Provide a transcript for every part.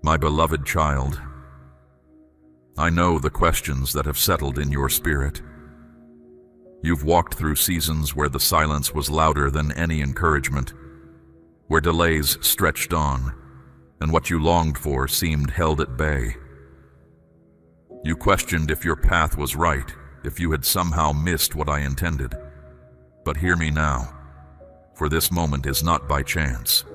My beloved child, I know the questions that have settled in your spirit. You've walked through seasons where the silence was louder than any encouragement, where delays stretched on, and what you longed for seemed held at bay. You questioned if your path was right, if you had somehow missed what I intended. But hear me now, for this moment is not by chance.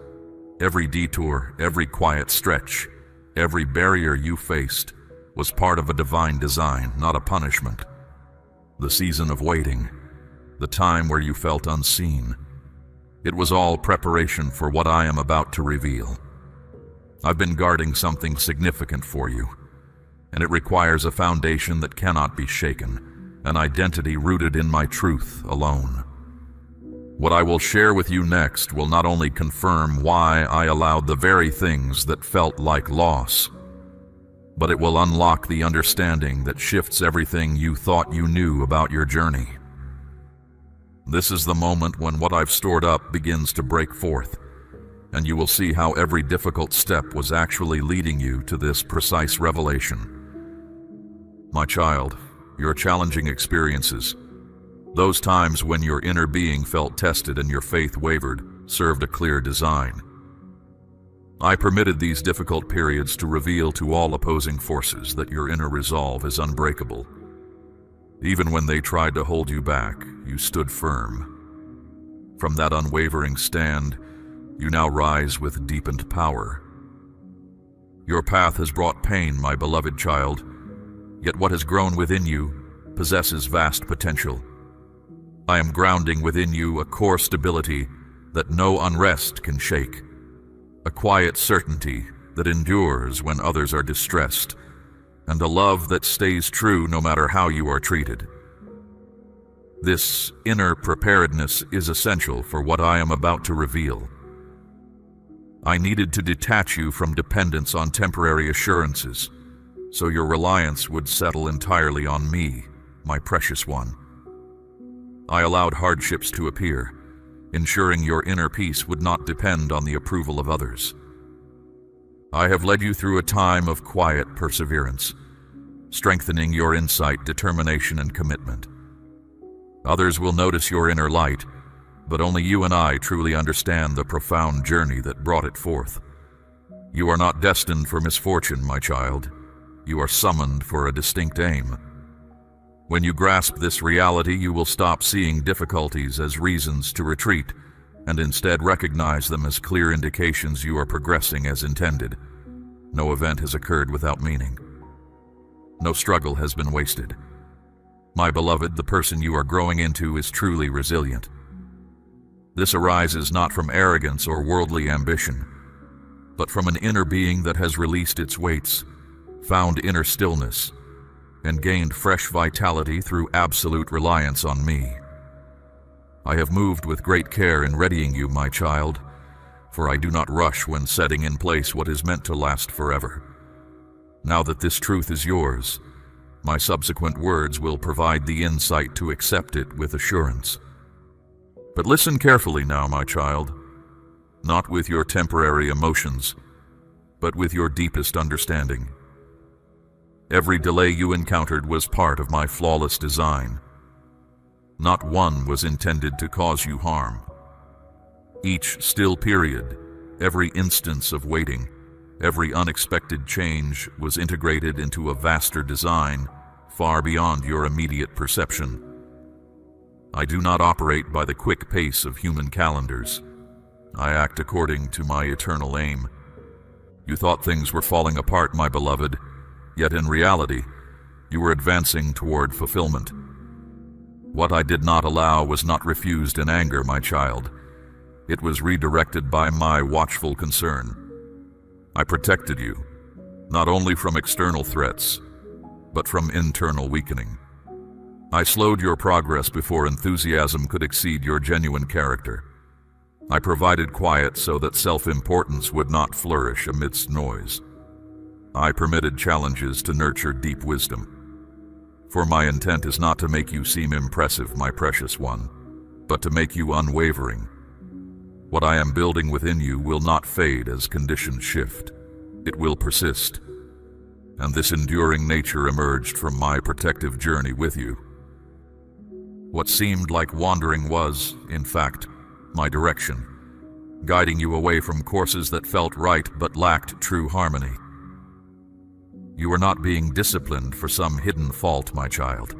Every detour, every quiet stretch, every barrier you faced was part of a divine design, not a punishment. The season of waiting, the time where you felt unseen, it was all preparation for what I am about to reveal. I've been guarding something significant for you, and it requires a foundation that cannot be shaken, an identity rooted in my truth alone. What I will share with you next will not only confirm why I allowed the very things that felt like loss, but it will unlock the understanding that shifts everything you thought you knew about your journey. This is the moment when what I've stored up begins to break forth, and you will see how every difficult step was actually leading you to this precise revelation. My child, your challenging experiences, those times when your inner being felt tested and your faith wavered, served a clear design. I permitted these difficult periods to reveal to all opposing forces that your inner resolve is unbreakable. Even when they tried to hold you back, you stood firm. From that unwavering stand, you now rise with deepened power. Your path has brought pain, my beloved child, yet what has grown within you possesses vast potential. I am grounding within you a core stability that no unrest can shake, a quiet certainty that endures when others are distressed, and a love that stays true no matter how you are treated. This inner preparedness is essential for what I am about to reveal. I needed to detach you from dependence on temporary assurances, so your reliance would settle entirely on me, my precious one. I allowed hardships to appear, ensuring your inner peace would not depend on the approval of others. I have led you through a time of quiet perseverance, strengthening your insight, determination, and commitment. Others will notice your inner light, but only you and I truly understand the profound journey that brought it forth. You are not destined for misfortune, my child. You are summoned for a distinct aim. When you grasp this reality, you will stop seeing difficulties as reasons to retreat and instead recognize them as clear indications you are progressing as intended. No event has occurred without meaning. No struggle has been wasted. My beloved, the person you are growing into is truly resilient. This arises not from arrogance or worldly ambition, but from an inner being that has released its weights, found inner stillness, and gained fresh vitality through absolute reliance on me. I have moved with great care in readying you, my child, for I do not rush when setting in place what is meant to last forever. Now that this truth is yours, my subsequent words will provide the insight to accept it with assurance. But listen carefully now, my child, not with your temporary emotions, but with your deepest understanding. Every delay you encountered was part of my flawless design. Not one was intended to cause you harm. Each still period, every instance of waiting, every unexpected change was integrated into a vaster design far beyond your immediate perception. I do not operate by the quick pace of human calendars. I act according to my eternal aim. You thought things were falling apart, my beloved, yet in reality, you were advancing toward fulfillment. What I did not allow was not refused in anger, my child. It was redirected by my watchful concern. I protected you, not only from external threats, but from internal weakening. I slowed your progress before enthusiasm could exceed your genuine character. I provided quiet so that self-importance would not flourish amidst noise. I permitted challenges to nurture deep wisdom. For my intent is not to make you seem impressive, my precious one, but to make you unwavering. What I am building within you will not fade as conditions shift. It will persist, and this enduring nature emerged from my protective journey with you. What seemed like wandering was, in fact, my direction, guiding you away from courses that felt right but lacked true harmony. You were not being disciplined for some hidden fault, my child.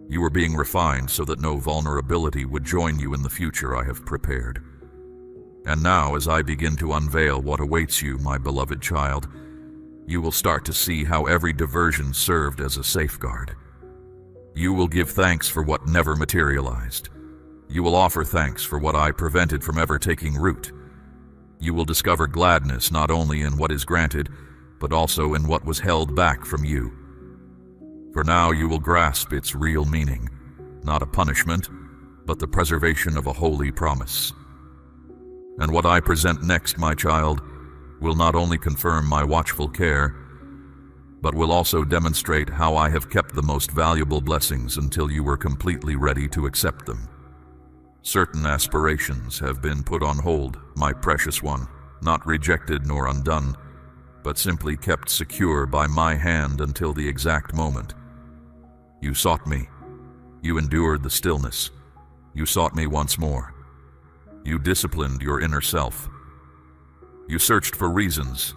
You were being refined so that no vulnerability would join you in the future I have prepared. And now, as I begin to unveil what awaits you, my beloved child, you will start to see how every diversion served as a safeguard. You will give thanks for what never materialized. You will offer thanks for what I prevented from ever taking root. You will discover gladness not only in what is granted, but also in what was held back from you. For now you will grasp its real meaning, not a punishment, but the preservation of a holy promise. And what I present next, my child, will not only confirm my watchful care, but will also demonstrate how I have kept the most valuable blessings until you were completely ready to accept them. Certain aspirations have been put on hold, my precious one, not rejected nor undone, but simply kept secure by my hand until the exact moment. You sought me. You endured the stillness. You sought me once more. You disciplined your inner self. You searched for reasons,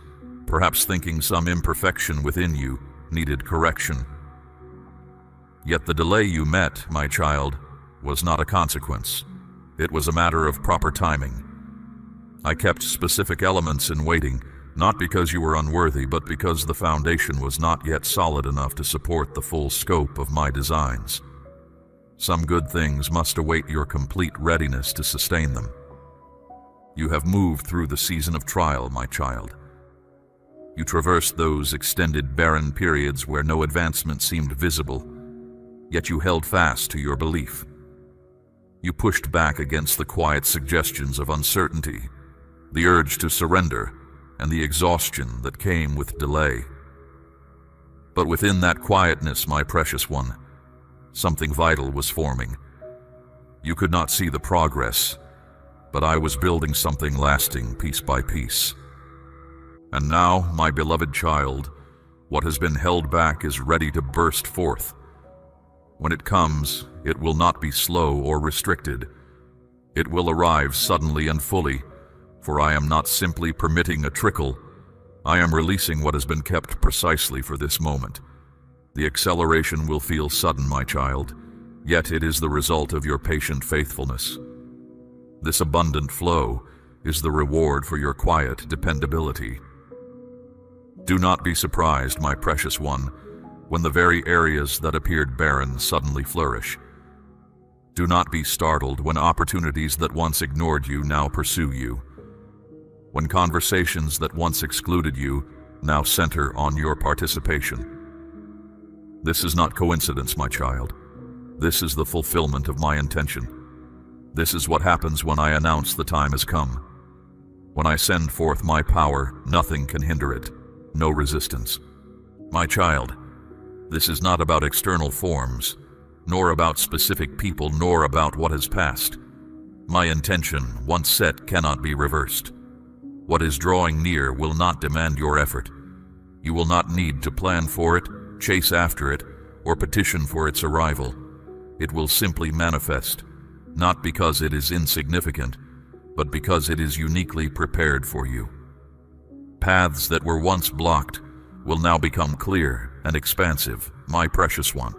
perhaps thinking some imperfection within you needed correction. Yet the delay you met, my child, was not a consequence. It was a matter of proper timing. I kept specific elements in waiting, not because you were unworthy, but because the foundation was not yet solid enough to support the full scope of my designs. Some good things must await your complete readiness to sustain them. You have moved through the season of trial, my child. You traversed those extended barren periods where no advancement seemed visible, yet you held fast to your belief. You pushed back against the quiet suggestions of uncertainty, the urge to surrender, and the exhaustion that came with delay. But within that quietness, my precious one, something vital was forming. You could not see the progress, but I was building something lasting piece by piece. And now, my beloved child, what has been held back is ready to burst forth. When it comes, it will not be slow or restricted. It will arrive suddenly and fully, for I am not simply permitting a trickle. I am releasing what has been kept precisely for this moment. The acceleration will feel sudden, my child, yet it is the result of your patient faithfulness. This abundant flow is the reward for your quiet dependability. Do not be surprised, my precious one, when the very areas that appeared barren suddenly flourish. Do not be startled when opportunities that once ignored you now pursue you. When conversations that once excluded you now center on your participation. This is not coincidence, my child. This is the fulfillment of my intention. This is what happens when I announce the time has come. When I send forth my power, nothing can hinder it. No resistance. My child, this is not about external forms, nor about specific people, nor about what has passed. My intention, once set, cannot be reversed. What is drawing near will not demand your effort. You will not need to plan for it, chase after it, or petition for its arrival. It will simply manifest, not because it is insignificant, but because it is uniquely prepared for you. Paths that were once blocked will now become clear and expansive, my precious one.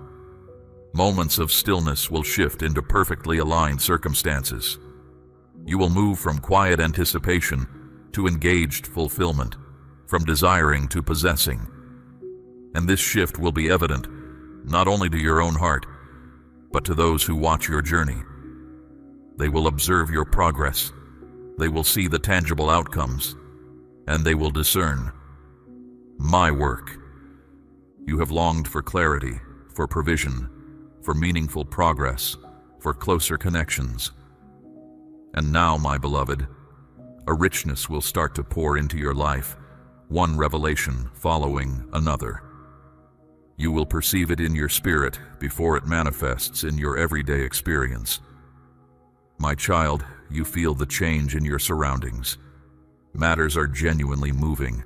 Moments of stillness will shift into perfectly aligned circumstances. You will move from quiet anticipation to engaged fulfillment, from desiring to possessing. And this shift will be evident, not only to your own heart, but to those who watch your journey. They will observe your progress. They will see the tangible outcomes, and they will discern my work. You have longed for clarity, for provision, for meaningful progress, for closer connections. And now, my beloved, a richness will start to pour into your life, one revelation following another. You will perceive it in your spirit before it manifests in your everyday experience. My child, you feel the change in your surroundings. Matters are genuinely moving.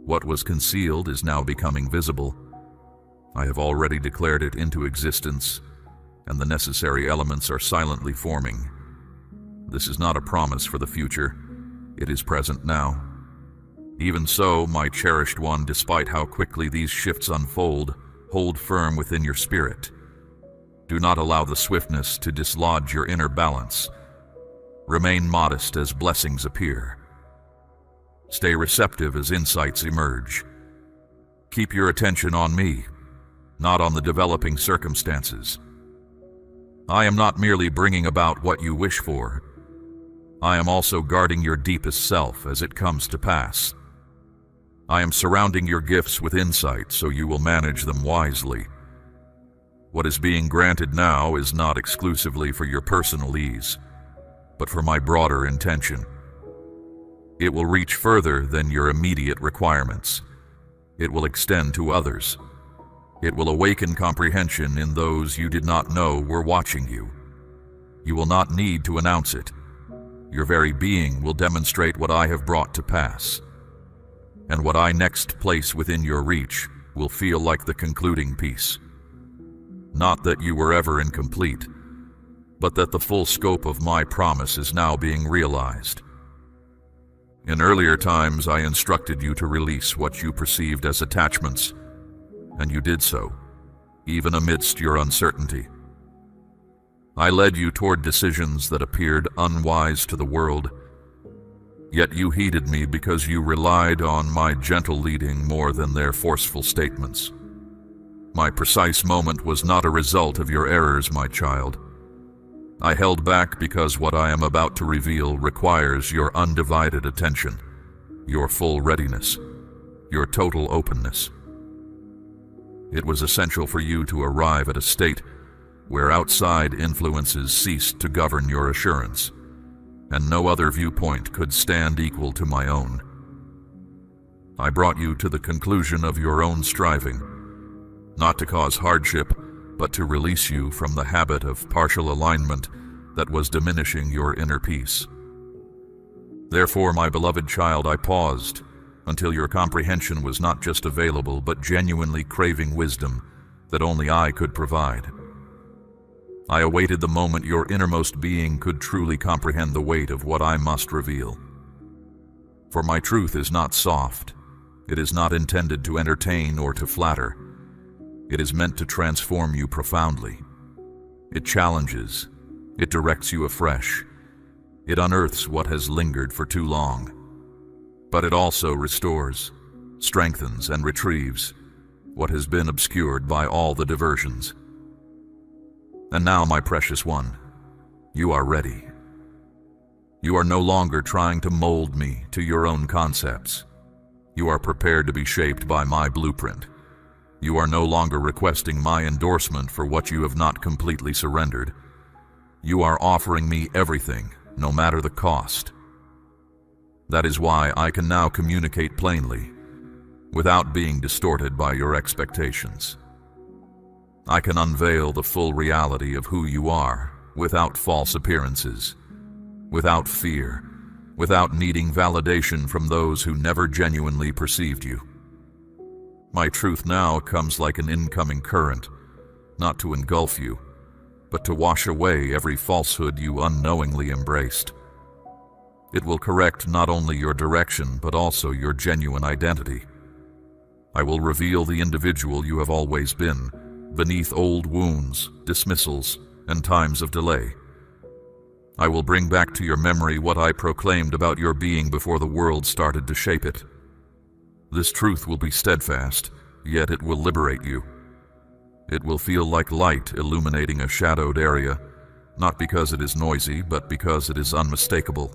What was concealed is now becoming visible. I have already declared it into existence, and the necessary elements are silently forming. This is not a promise for the future. It is present now. Even so, my cherished one, despite how quickly these shifts unfold, hold firm within your spirit. Do not allow the swiftness to dislodge your inner balance. Remain modest as blessings appear. Stay receptive as insights emerge. Keep your attention on me, not on the developing circumstances. I am not merely bringing about what you wish for. I am also guarding your deepest self as it comes to pass. I am surrounding your gifts with insight so you will manage them wisely. What is being granted now is not exclusively for your personal ease, but for my broader intention. It will reach further than your immediate requirements. It will extend to others. It will awaken comprehension in those you did not know were watching you. You will not need to announce it. Your very being will demonstrate what I have brought to pass. And what I next place within your reach will feel like the concluding piece. Not that you were ever incomplete, but that the full scope of my promise is now being realized. In earlier times, I instructed you to release what you perceived as attachments, and you did so, even amidst your uncertainty. I led you toward decisions that appeared unwise to the world, yet you heeded me because you relied on my gentle leading more than their forceful statements. My precise moment was not a result of your errors, my child. I held back because what I am about to reveal requires your undivided attention, your full readiness, your total openness. It was essential for you to arrive at a state where outside influences ceased to govern your assurance, and no other viewpoint could stand equal to my own. I brought you to the conclusion of your own striving, not to cause hardship, but to release you from the habit of partial alignment that was diminishing your inner peace. Therefore, my beloved child, I paused until your comprehension was not just available, but genuinely craving wisdom that only I could provide. I awaited the moment your innermost being could truly comprehend the weight of what I must reveal. For my truth is not soft. It is not intended to entertain or to flatter. It is meant to transform you profoundly. It challenges. It directs you afresh. It unearths what has lingered for too long. But it also restores, strengthens, and retrieves what has been obscured by all the diversions. And now, my precious one, you are ready. You are no longer trying to mold me to your own concepts. You are prepared to be shaped by my blueprint. You are no longer requesting my endorsement for what you have not completely surrendered. You are offering me everything, no matter the cost. That is why I can now communicate plainly, without being distorted by your expectations. I can unveil the full reality of who you are, without false appearances, without fear, without needing validation from those who never genuinely perceived you. My truth now comes like an incoming current, not to engulf you, but to wash away every falsehood you unknowingly embraced. It will correct not only your direction, but also your genuine identity. I will reveal the individual you have always been, beneath old wounds, dismissals, and times of delay. I will bring back to your memory what I proclaimed about your being before the world started to shape it. This truth will be steadfast, yet it will liberate you. It will feel like light illuminating a shadowed area, not because it is noisy, but because it is unmistakable.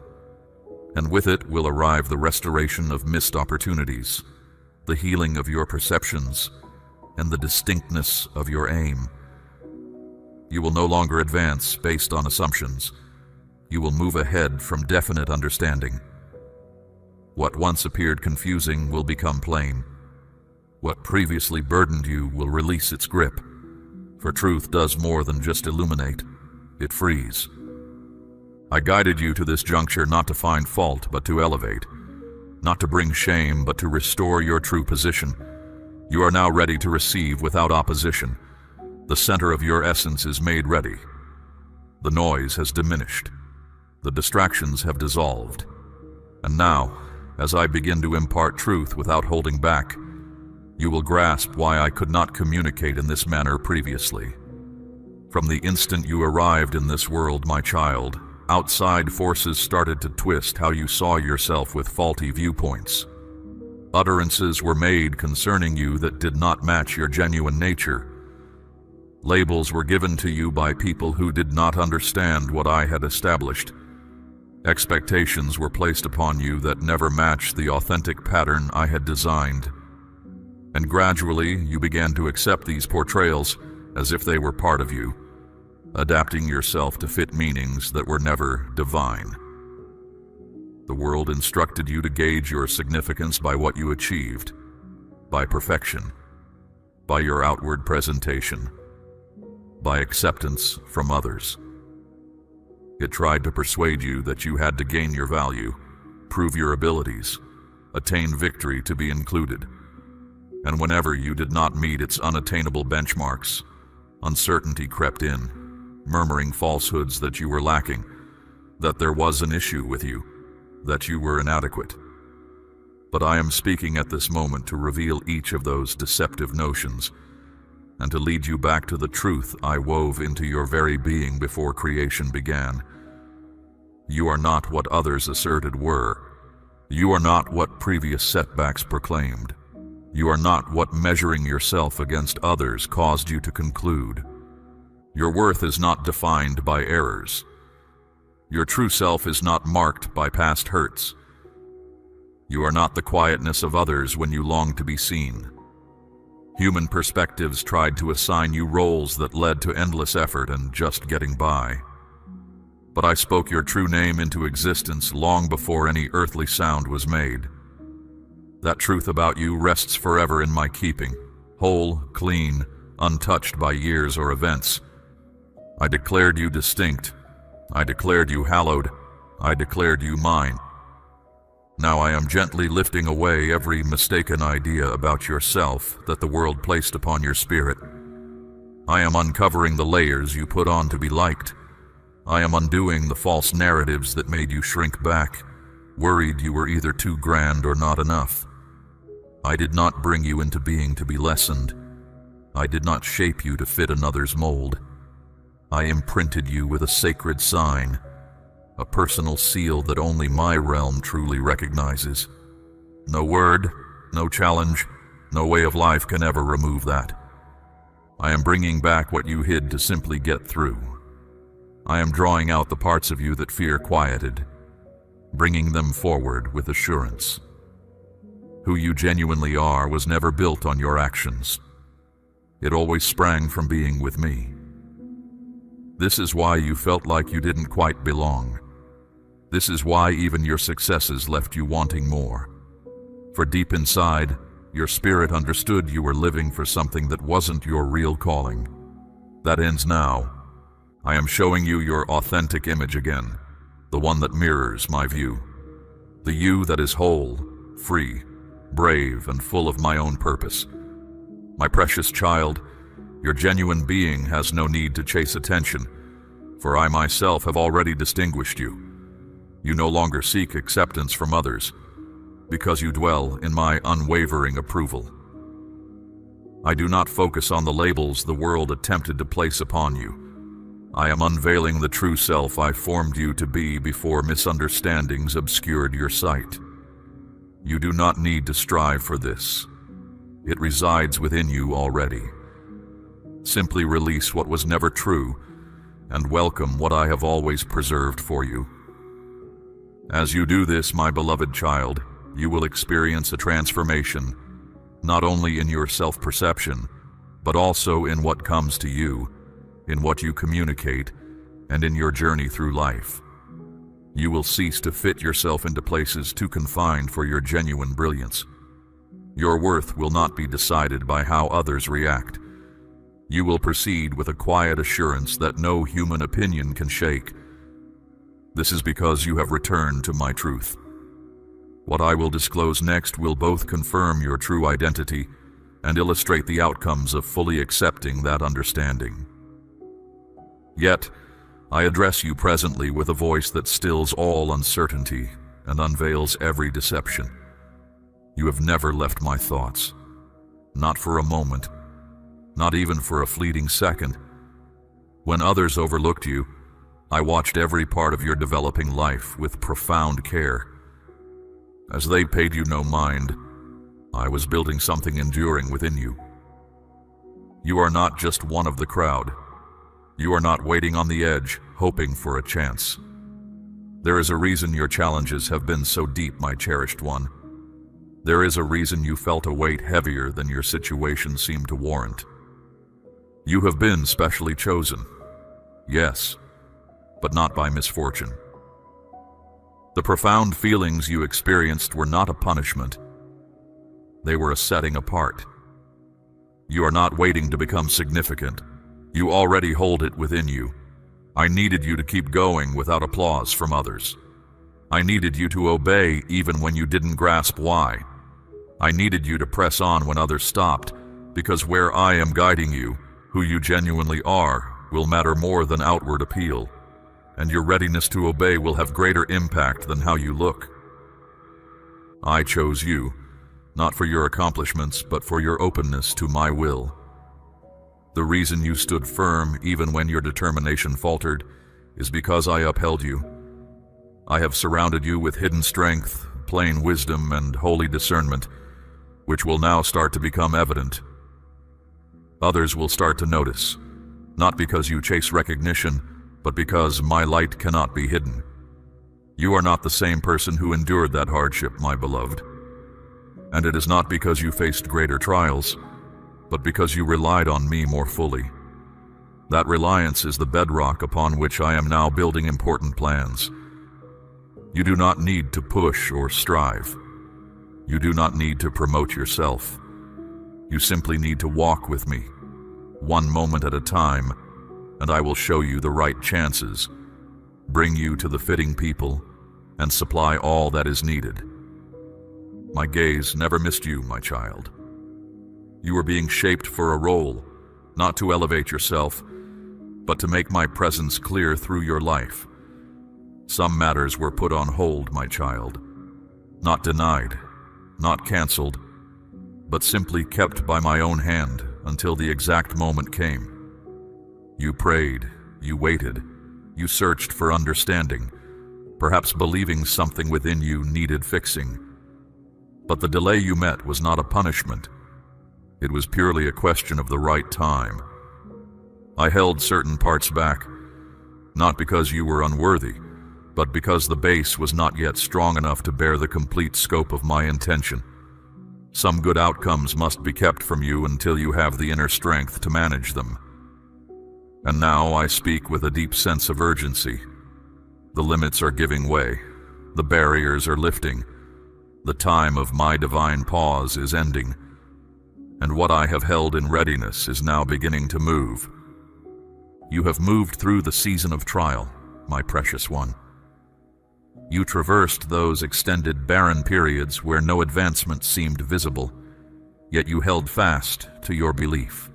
And with it will arrive the restoration of missed opportunities, the healing of your perceptions, and the distinctness of your aim. You will no longer advance based on assumptions. You will move ahead from definite understanding. What once appeared confusing will become plain. What previously burdened you will release its grip. For truth does more than just illuminate, it frees. I guided you to this juncture not to find fault, but to elevate. not to bring shame, but to restore your true position. You are now ready to receive without opposition. The center of your essence is made ready. The noise has diminished. The distractions have dissolved. And now, as I begin to impart truth without holding back, you will grasp why I could not communicate in this manner previously. From the instant you arrived in this world, my child, outside forces started to twist how you saw yourself with faulty viewpoints. Utterances were made concerning you that did not match your genuine nature. Labels were given to you by people who did not understand what I had established. Expectations were placed upon you that never matched the authentic pattern I had designed. And gradually, you began to accept these portrayals as if they were part of you, adapting yourself to fit meanings that were never divine. The world instructed you to gauge your significance by what you achieved, by perfection, by your outward presentation, by acceptance from others. It tried to persuade you that you had to gain your value, prove your abilities, attain victory to be included. And whenever you did not meet its unattainable benchmarks, uncertainty crept in, murmuring falsehoods that you were lacking, that there was an issue with you, that you were inadequate. But I am speaking at this moment to reveal each of those deceptive notions, and to lead you back to the truth I wove into your very being before creation began. You are not what others asserted were. You are not what previous setbacks proclaimed. You are not what measuring yourself against others caused you to conclude. Your worth is not defined by errors. Your true self is not marked by past hurts. You are not the quietness of others when you long to be seen. Human perspectives tried to assign you roles that led to endless effort and just getting by. But I spoke your true name into existence long before any earthly sound was made. That truth about you rests forever in my keeping, whole, clean, untouched by years or events. I declared you distinct. I declared you hallowed. I declared you mine. Now I am gently lifting away every mistaken idea about yourself that the world placed upon your spirit. I am uncovering the layers you put on to be liked. I am undoing the false narratives that made you shrink back, worried you were either too grand or not enough. I did not bring you into being to be lessened. I did not shape you to fit another's mold. I imprinted you with a sacred sign, a personal seal that only my realm truly recognizes. No word, no challenge, no way of life can ever remove that. I am bringing back what you hid to simply get through. I am drawing out the parts of you that fear quieted, bringing them forward with assurance. Who you genuinely are was never built on your actions. It always sprang from being with me. This is why you felt like you didn't quite belong. This is why even your successes left you wanting more. For deep inside, your spirit understood you were living for something that wasn't your real calling. That ends now. I am showing you your authentic image again, the one that mirrors my view. The you that is whole, free, brave, and full of my own purpose. My precious child, your genuine being has no need to chase attention, for I myself have already distinguished you. You no longer seek acceptance from others, because you dwell in my unwavering approval. I do not focus on the labels the world attempted to place upon you. I am unveiling the true self I formed you to be before misunderstandings obscured your sight. You do not need to strive for this. It resides within you already. Simply release what was never true and welcome what I have always preserved for you. As you do this, my beloved child, you will experience a transformation, not only in your self-perception, but also in what comes to you, in what you communicate, and in your journey through life. You will cease to fit yourself into places too confined for your genuine brilliance. Your worth will not be decided by how others react. You will proceed with a quiet assurance that no human opinion can shake. This is because you have returned to my truth. What I will disclose next will both confirm your true identity and illustrate the outcomes of fully accepting that understanding. Yet, I address you presently with a voice that stills all uncertainty and unveils every deception. You have never left my thoughts, not for a moment, not even for a fleeting second. When others overlooked you, I watched every part of your developing life with profound care. As they paid you no mind, I was building something enduring within you. You are not just one of the crowd. You are not waiting on the edge, hoping for a chance. There is a reason your challenges have been so deep, my cherished one. There is a reason you felt a weight heavier than your situation seemed to warrant. You have been specially chosen, yes, but not by misfortune. The profound feelings you experienced were not a punishment. They were a setting apart. You are not waiting to become significant. You already hold it within you. I needed you to keep going without applause from others. I needed you to obey even when you didn't grasp why. I needed you to press on when others stopped, because where I am guiding you, who you genuinely are, will matter more than outward appeal, and your readiness to obey will have greater impact than how you look. I chose you, not for your accomplishments, but for your openness to my will. The reason you stood firm even when your determination faltered is because I upheld you. I have surrounded you with hidden strength, plain wisdom, and holy discernment, which will now start to become evident. Others will start to notice, not because you chase recognition, but because my light cannot be hidden. You are not the same person who endured that hardship, my beloved. And it is not because you faced greater trials, but because you relied on me more fully. That reliance is the bedrock upon which I am now building important plans. You do not need to push or strive. You do not need to promote yourself. You simply need to walk with me, one moment at a time, and I will show you the right chances, bring you to the fitting people, and supply all that is needed. My gaze never missed you, my child. You were being shaped for a role, not to elevate yourself, but to make my presence clear through your life. Some matters were put on hold, my child, not denied, not canceled, but simply kept by my own hand until the exact moment came. You prayed, you waited, you searched for understanding, perhaps believing something within you needed fixing. But the delay you met was not a punishment. It was purely a question of the right time. I held certain parts back, not because you were unworthy, but because the base was not yet strong enough to bear the complete scope of my intention. Some good outcomes must be kept from you until you have the inner strength to manage them. And now I speak with a deep sense of urgency. The limits are giving way. The barriers are lifting. The time of my divine pause is ending. And what I have held in readiness is now beginning to move. You have moved through the season of trial, my precious one. You traversed those extended barren periods where no advancement seemed visible, yet you held fast to your belief.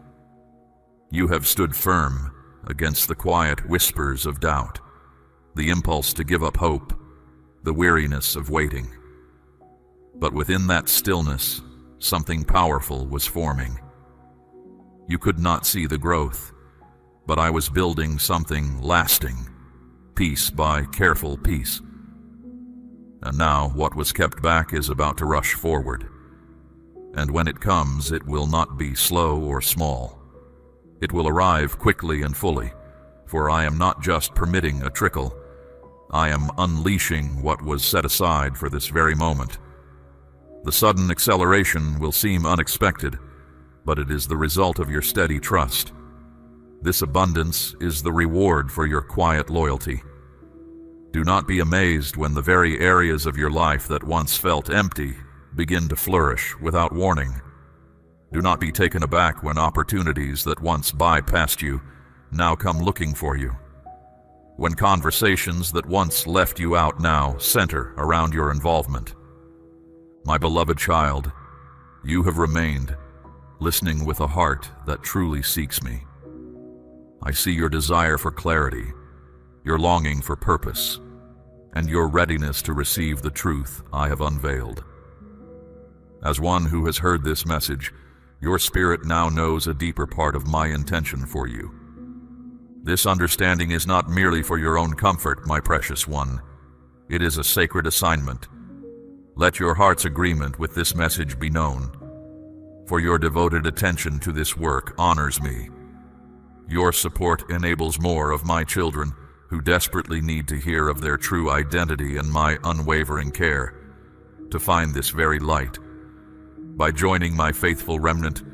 You have stood firm against the quiet whispers of doubt, the impulse to give up hope, the weariness of waiting. But within that stillness, something powerful was forming. You could not see the growth, but I was building something lasting, piece by careful piece. And now what was kept back is about to rush forward. And when it comes, it will not be slow or small. It will arrive quickly and fully, for I am not just permitting a trickle. I am unleashing what was set aside for this very moment. The sudden acceleration will seem unexpected, but it is the result of your steady trust. This abundance is the reward for your quiet loyalty. Do not be amazed when the very areas of your life that once felt empty begin to flourish without warning. Do not be taken aback when opportunities that once bypassed you now come looking for you. When conversations that once left you out now center around your involvement. My beloved child, you have remained, listening with a heart that truly seeks me. I see your desire for clarity, your longing for purpose, and your readiness to receive the truth I have unveiled. As one who has heard this message, your spirit now knows a deeper part of my intention for you. This understanding is not merely for your own comfort, my precious one. It is a sacred assignment. Let your heart's agreement with this message be known, for your devoted attention to this work honors me. Your support enables more of my children who desperately need to hear of their true identity and my unwavering care to find this very light. By joining my faithful remnant,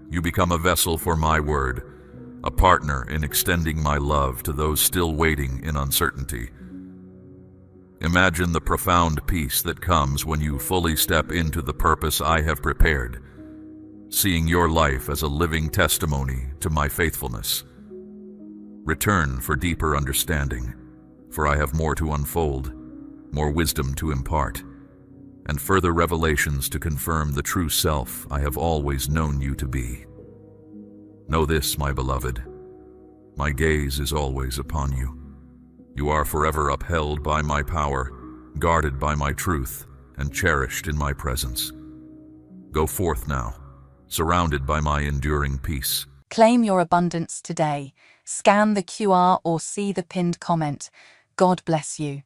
you become a vessel for my word, a partner in extending my love to those still waiting in uncertainty. Imagine the profound peace that comes when you fully step into the purpose I have prepared, seeing your life as a living testimony to my faithfulness. Return for deeper understanding, for I have more to unfold, more wisdom to impart, and further revelations to confirm the true self I have always known you to be. Know this, my beloved, my gaze is always upon you. You are forever upheld by my power, guarded by my truth, and cherished in my presence. Go forth now, surrounded by my enduring peace. Claim your abundance today. Scan the QR or see the pinned comment. God bless you.